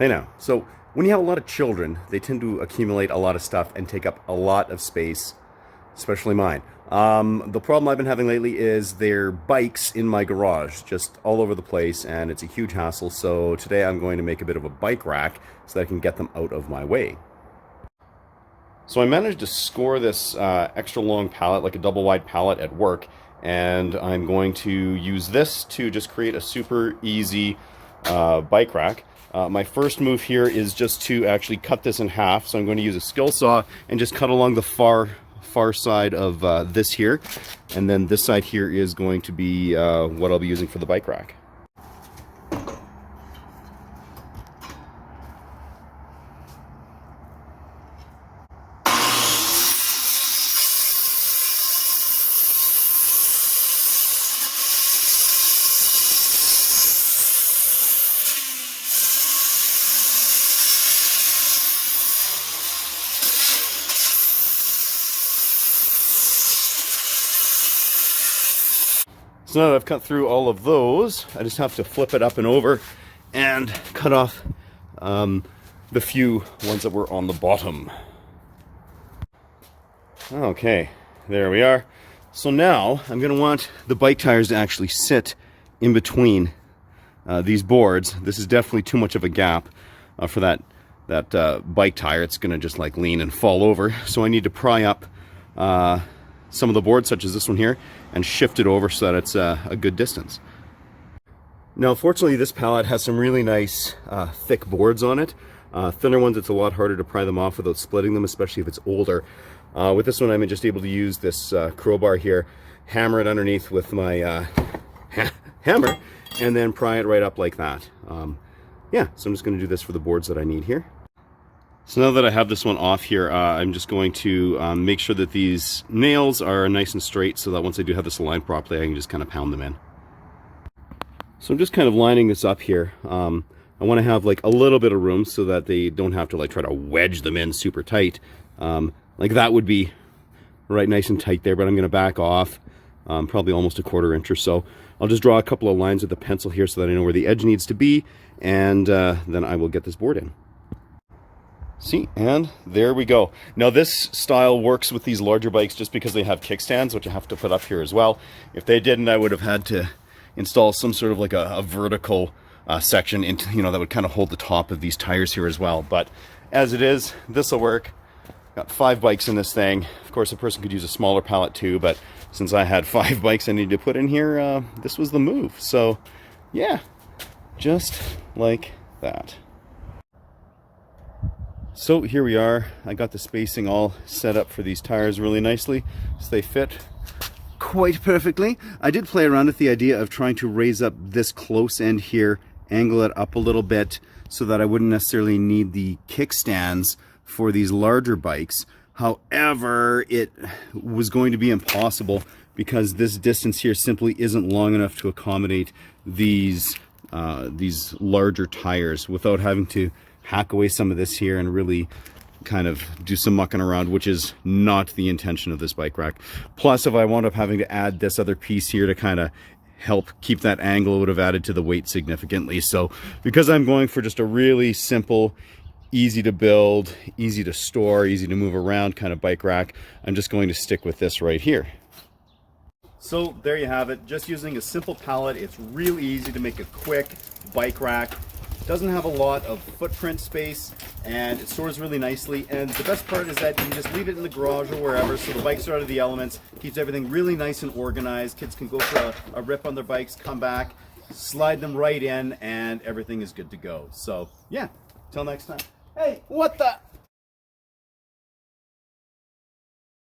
I know. So when you have a lot of children, they tend to accumulate a lot of stuff and take up a lot of space, especially mine. The problem I've been having lately is their bikes in my garage, just all over the place, and it's a huge hassle. So today I'm going to make a bit of a bike rack so that I can get them out of my way. So I managed to score this extra long pallet, like a double wide pallet at work, and I'm going to use this to just create a super easy bike rack. My first move here is just to actually cut this in half. So I'm going to use a skill saw and just cut along the far side of this here. And then this side here is going to be what I'll be using for the bike rack. So now that I've cut through all of those, I just have to flip it up and over and cut off the few ones that were on the bottom. Okay, there we are. So now I'm going to want the bike tires to actually sit in between these boards. This is definitely too much of a gap for that bike tire. It's going to just like lean and fall over. So I need to pry up some of the boards, such as this one here, and shift it over so that it's a good distance. Now, fortunately, this pallet has some really nice thick boards on it. Thinner ones, it's a lot harder to pry them off without splitting them, especially if it's older. With this one, I'm just able to use this crowbar here, hammer it underneath with my hammer, and then pry it right up like that. Yeah, so I'm just going to do this for the boards that I need here. So now that I have this one off here, I'm just going to make sure that these nails are nice and straight so that once I do have this aligned properly, I can just kind of pound them in. So I'm just kind of lining this up here. I want to have like a little bit of room so that they don't have to like try to wedge them in super tight. Like that would be right nice and tight there, but I'm going to back off probably almost a 1/4 inch or so. I'll just draw a couple of lines with the pencil here so that I know where the edge needs to be, and then I will get this board in. See, and there we go. Now this style works with these larger bikes just because they have kickstands, which I have to put up here as well. If they didn't, I would have had to install some sort of like a vertical section into, you know, that would kind of hold the top of these tires here as well. But as it is, this will work. Got 5 bikes in this thing. Of course, a person could use a smaller pallet too, but since I had 5 bikes I needed to put in here, this was the move. So yeah, just like that. So here we are. I got the spacing all set up for these tires really nicely, so they fit quite perfectly. I did play around with the idea of trying to raise up this close end here, angle it up a little bit so that I wouldn't necessarily need the kickstands for these larger bikes. However, it was going to be impossible because this distance here simply isn't long enough to accommodate these larger tires without having to hack away some of this here and really kind of do some mucking around, which is not the intention of this bike rack. Plus, if I wound up having to add this other piece here to kind of help keep that angle, it would have added to the weight significantly. So because I'm going for just a really simple, easy to build, easy to store, easy to move around kind of bike rack, I'm just going to stick with this right here. So there you have it. Just using a simple pallet, it's really easy to make a quick bike rack. Doesn't have a lot of footprint space, and it stores really nicely. And the best part is that you can just leave it in the garage or wherever, so the bikes are out of the elements. Keeps everything really nice and organized. Kids can go for a rip on their bikes, come back, slide them right in, and everything is good to go. So yeah, till next time. Hey, what the?